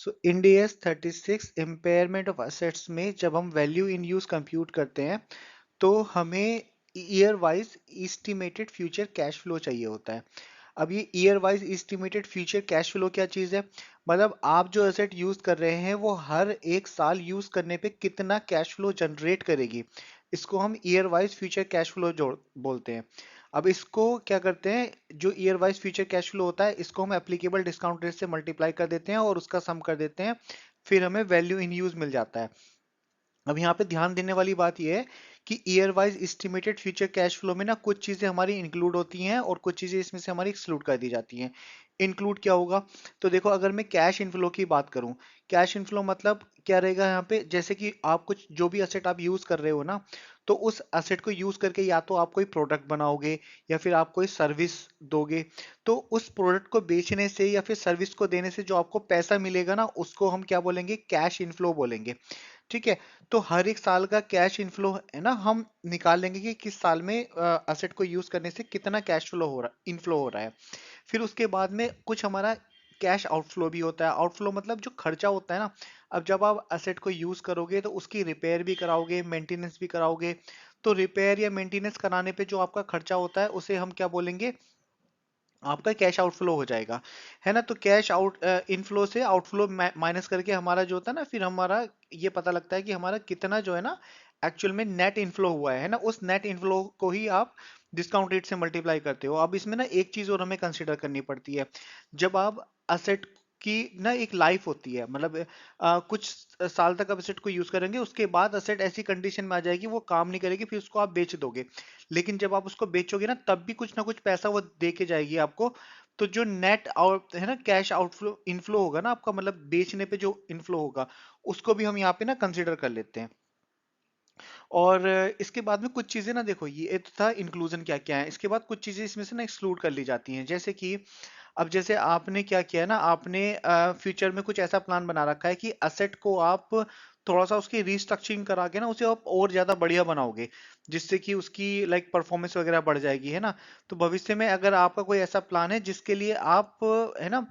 So Indians 36 impairment of assets में जब हम वैल्यू इन यूज कंप्यूट करते हैं तो हमें year wise estimated future cash flow चाहिए होता है। अब ये year wise estimated future cash flow क्या चीज़ है? मतलब आप जो एसेट यूज कर रहे हैं वो हर एक साल यूज करने पे कितना कैश फ्लो जनरेट करेगी, इसको हम year wise future cash flow जोड़ बोलते हैं। अब इसको क्या करते हैं, जो year wise future cash flow होता है इसको हम एप्लीकेबल डिस्काउंट रेट से मल्टीप्लाई कर देते हैं और उसका सम कर देते हैं, फिर हमें वैल्यू इन यूज मिल जाता है। अब यहाँ पे ध्यान देने वाली बात यह है कि year wise estimated future cash flow में ना कुछ चीजें हमारी इंक्लूड होती हैं और कुछ चीजें इसमें से हमारी एक्सक्लूड कर दी जाती हैं। इंक्लूड क्या होगा? तो देखो, अगर मैं कैश इनफ्लो की बात करूं, कैश इनफ्लो मतलब क्या रहेगा यहाँ पे, जैसे कि आप कुछ जो भी असेट आप यूज कर रहे हो ना, तो उस असेट को यूज करके या तो आप कोई प्रोडक्ट बनाओगे या फिर आप कोई सर्विस दोगे। तो उस प्रोडक्ट को बेचने से या फिर सर्विस को देने से जो आपको पैसा मिलेगा ना, उसको हम क्या बोलेंगे? कैश इनफ्लो बोलेंगे। ठीक है। तो हर एक साल का कैश इनफ्लो है ना, हम निकाल लेंगे कि किस साल में असेट को यूज करने से कितना कैश फ्लो हो रहा इनफ्लो हो रहा है। फिर उसके बाद में कुछ हमारा कैश आउटफ्लो भी होता है। आउटफ्लो मतलब जो खर्चा होता है ना, अब जब आप असेट को यूज करोगे तो उसकी रिपेयर भी कराओगे, मेंटेनेंस भी कराओगे। तो रिपेयर या मेंटेनेंस कराने पे जो आपका खर्चा होता है उसे हम क्या बोलेंगे? आपका कैश आउटफ्लो हो जाएगा, है ना। तो कैश आउट इनफ्लो से आउटफ्लो माइनस करके हमारा जो होता है ना, फिर हमारा ये पता लगता है कि हमारा कितना जो है ना एक्चुअल में नेट इनफ्लो हुआ है ना। उस नेट इनफ्लो को ही आप डिस्काउंट रेट से मल्टीप्लाई करते हो। अब इसमें ना एक चीज और हमें कंसिडर करनी पड़ती है। जब आप असेट की ना एक लाइफ होती है, मतलब कुछ साल तक आप असेट को यूज करेंगे, उसके बाद असेट ऐसी कंडीशन में आ जाएगी वो काम नहीं करेगी, फिर उसको आप बेच दोगे। लेकिन जब आप उसको बेचोगे ना, तब भी कुछ ना कुछ पैसा वो दे के जाएगी आपको। तो जो नेट आउट है ना, कैश आउटफ्लो इनफ्लो होगा ना आपका, मतलब बेचने पे जो इनफ्लो होगा, उसको भी हम यहाँ पे ना कंसिडर कर लेते हैं। और इसके बाद में कुछ चीजें ना, देखो ये तो था इंक्लूजन क्या क्या है, इसके बाद कुछ चीजें इसमें से ना एक्सक्लूड कर ली जाती हैं। जैसे कि अब जैसे आपने क्या किया है ना, आपने फ्यूचर में कुछ ऐसा प्लान बना रखा है कि असेट को आप थोड़ा सा उसकी रिस्ट्रक्चरिंग करा के ना उसे आप और ज्यादा बढ़िया बनाओगे, जिससे कि उसकी लाइक परफॉर्मेंस वगैरह बढ़ जाएगी, है ना। तो भविष्य में अगर आपका कोई ऐसा प्लान है जिसके लिए आप है ना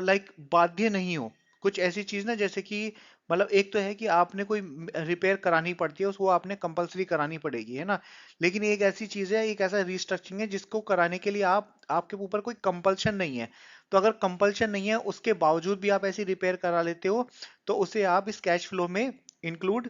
लाइक बाध्य नहीं हो, कुछ ऐसी चीज ना, जैसे कि मतलब एक तो है कि आपने कोई रिपेयर करानी पड़ती है, उसको आपने कंपलसरी करानी पड़ेगी, है ना। लेकिन एक ऐसी चीज है, एक ऐसा रिस्ट्रक्चरिंग है जिसको कराने के लिए आप आपके ऊपर कोई कंपल्शन नहीं है। तो अगर कंपल्शन नहीं है उसके बावजूद भी आप ऐसी रिपेयर करा लेते हो, तो उसे आप इस कैश फ्लो में इंक्लूड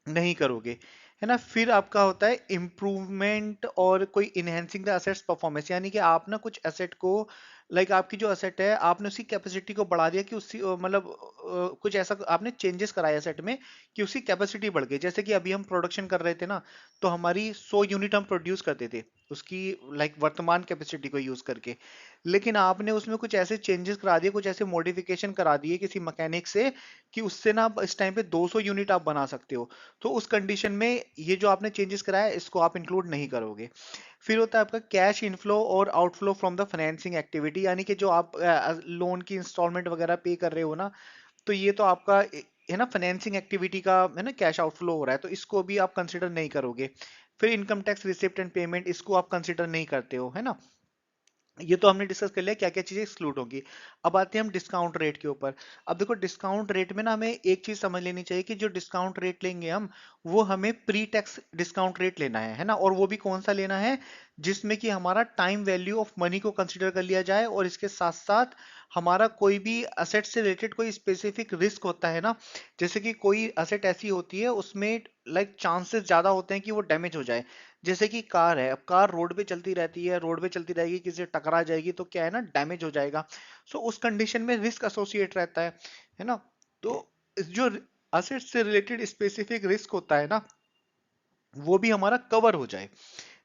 नहीं करोगे, है ना। फिर आपका होता है इम्प्रूवमेंट और कोई इनहेंसिंग द असेट्स परफॉर्मेंस, यानी कि आप ना कुछ एसेट को लाइक आपकी जो एसेट है आपने उसकी कैपेसिटी को बढ़ा दिया, कि उसकी मतलब कुछ ऐसा आपने चेंजेस कराया एसेट में कि उसकी कैपेसिटी बढ़ गई। जैसे कि अभी हम प्रोडक्शन कर रहे थे ना, तो हमारी 100 यूनिट हम प्रोड्यूस करते थे उसकी लाइक वर्तमान कैपेसिटी को यूज करके। लेकिन आपने उसमें कुछ ऐसे चेंजेस करा दिए, कुछ ऐसे मॉडिफिकेशन करा दिए किसी मैकेनिक से, कि उससे ना आप इस टाइम पे 200 यूनिट आप बना सकते हो। तो उस कंडीशन में ये जो आपने चेंजेस कराया इसको आप इंक्लूड नहीं करोगे। फिर होता है आपका कैश इनफ्लो और outflow from the financing activity, यानी कि जो आप लोन की इंस्टॉलमेंट वगैरह पे कर रहे हो ना, तो ये तो आपका है ना फाइनेंसिंग एक्टिविटी का है ना कैश आउटफ्लो हो रहा है, तो इसको भी आप कंसिडर नहीं करोगे। फिर income tax receipt and payment, इसको आप कंसिडर नहीं करते हो, है ना। ये तो हमने डिस्कस कर लिया क्या क्या चीजें एक्सक्लूड होंगी। अब आते हैं हम डिस्काउंट रेट के ऊपर। अब देखो, डिस्काउंट रेट में ना हमें एक चीज समझ लेनी चाहिए कि जो डिस्काउंट रेट लेंगे हम, वो हमें प्री टैक्स डिस्काउंट रेट लेना है ना। और वो भी कौन सा लेना है? जिसमें कि हमारा टाइम वैल्यू ऑफ मनी को कंसिडर कर लिया जाए, और इसके साथ साथ हमारा कोई भी असेट से रिलेटेड कोई स्पेसिफिक रिस्क होता है ना, जैसे कि कोई असेट ऐसी होती है उसमें लाइक चांसेस ज्यादा होते हैं कि वो डैमेज हो जाए। जैसे कि कार है, अब कार रोड पे चलती रहती है, रोड पे चलती रहेगी, किसी से टकरा जाएगी तो क्या है ना, डैमेज हो जाएगा। सो उस कंडीशन में रिस्क एसोसिएट रहता है ना। तो जो असेट से रिलेटेड स्पेसिफिक रिस्क होता है ना, वो भी हमारा कवर हो जाए,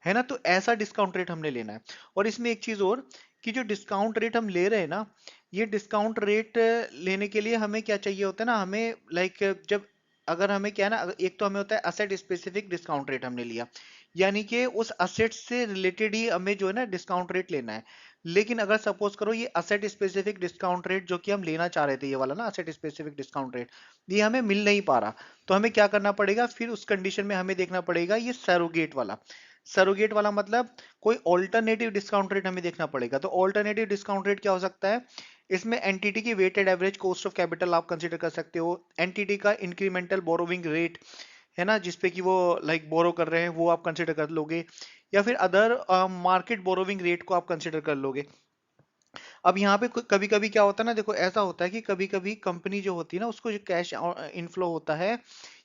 है ना। तो ऐसा डिस्काउंट रेट हमने लेना है। और इसमें एक चीज और, कि जो डिस्काउंट रेट हम ले रहे हैं ना, ये डिस्काउंट रेट लेने के लिए हमें क्या चाहिए होता है ना, हमें लाइक जब अगर हमें क्या है ना, एक तो हमें होता है असेट स्पेसिफिक डिस्काउंट रेट हमने लिया, यानी कि उस असेट से रिलेटेड ही हमें जो है ना डिस्काउंट रेट लेना है। लेकिन अगर सपोज करो ये असेट स्पेसिफिक डिस्काउंट रेट जो कि हम लेना चाह रहे थे, ये वाला ना असेट स्पेसिफिक डिस्काउंट रेट, ये हमें मिल नहीं पा रहा, तो हमें क्या करना पड़ेगा? फिर उस कंडीशन में हमें देखना पड़ेगा ये सरोगेट वाला। सरोगेट वाला मतलब कोई ऑल्टरनेटिव डिस्काउंट रेट हमें देखना पड़ेगा। तो ऑल्टरनेटिव डिस्काउंट रेट क्या हो सकता है? इसमें एंटिटी की weighted average cost of capital आप कंसीडर कर सकते हो, एंटिटी का इंक्रीमेंटल बोरोविंग रेट है ना, जिसपे कि वो लाइक बोरो कर रहे हैं, वो आप कंसीडर कर लोगे, या फिर अदर मार्केट बोरोविंग रेट को आप कंसीडर कर लोगे। अब यहाँ पे कभी कभी क्या होता है ना, देखो ऐसा होता है कि कभी कभी कंपनी जो होती है ना, उसको जो कैश इनफ्लो होता है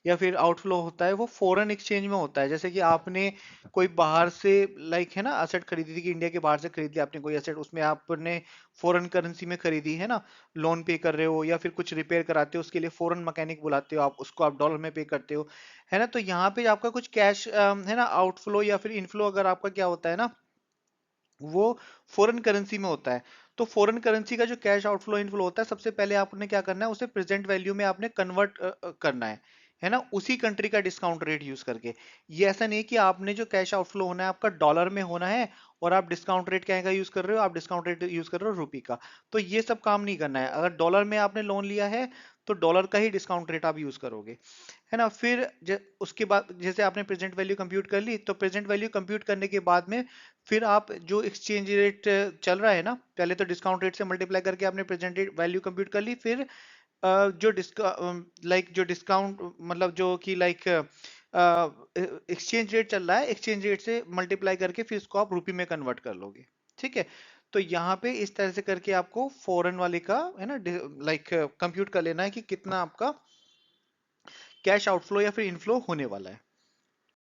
या फिर आउटफ्लो होता है, वो फॉरेन एक्सचेंज में होता है। जैसे कि आपने कोई बाहर से लाइक है ना असेट खरीदी थी, कि इंडिया के बाहर से खरीद लिया आपने कोई एसेट, उसमें आपने फॉरेन करेंसी में खरीदी है ना, लोन पे कर रहे हो या फिर कुछ रिपेयर कराते हो, उसके लिए फॉरेन मैकेनिक बुलाते हो आप, उसको आप डॉलर में पे करते हो, है ना। तो यहाँ पे आपका कुछ कैश है ना आउटफ्लो या फिर इनफ्लो अगर आपका क्या होता है ना, वो फॉरेन करेंसी में होता है। तो फॉरेन करेंसी का जो कैश आउटफ्लो इनफ्लो होता है, सबसे पहले आपने क्या करना है, उसे प्रेजेंट वैल्यू में आपने कन्वर्ट करना है ना, उसी कंट्री का डिस्काउंट रेट यूज करके। ये ऐसा नहीं कि आपने जो कैश आउटफ्लो होना है आपका डॉलर में होना है और आप डिस्काउंट रेट क्या का यूज कर रहे हो, आप डिस्काउंट रेट यूज कर रहे हो रुपी का। तो ये सब काम नहीं करना है। अगर डॉलर में आपने लोन लिया है तो डॉलर का ही डिस्काउंट रेट आप यूज करोगे, है ना। फिर उसके बाद जैसे आपने प्रेजेंट वैल्यू कंप्यूट कर ली, तो प्रेजेंट वैल्यू कंप्यूट करने के बाद में फिर आप जो एक्सचेंज रेट चल रहा है ना, पहले तो डिस्काउंट रेट से मल्टीप्लाई करके आपने प्रेजेंट वैल्यू कंप्यूट कर ली, फिर जो जो डिस्काउंट मतलब जो कि लाइक एक्सचेंज रेट चल रहा है, एक्सचेंज रेट से मल्टीप्लाई करके फिर इसको आप रुपी में कन्वर्ट कर लोगे, ठीक है। तो यहाँ पे इस तरह से करके आपको फॉरेन वाले का है ना लाइक कंप्यूट कर लेना है कि कितना आपका कैश आउटफ्लो या फिर इनफ्लो होने वाला है।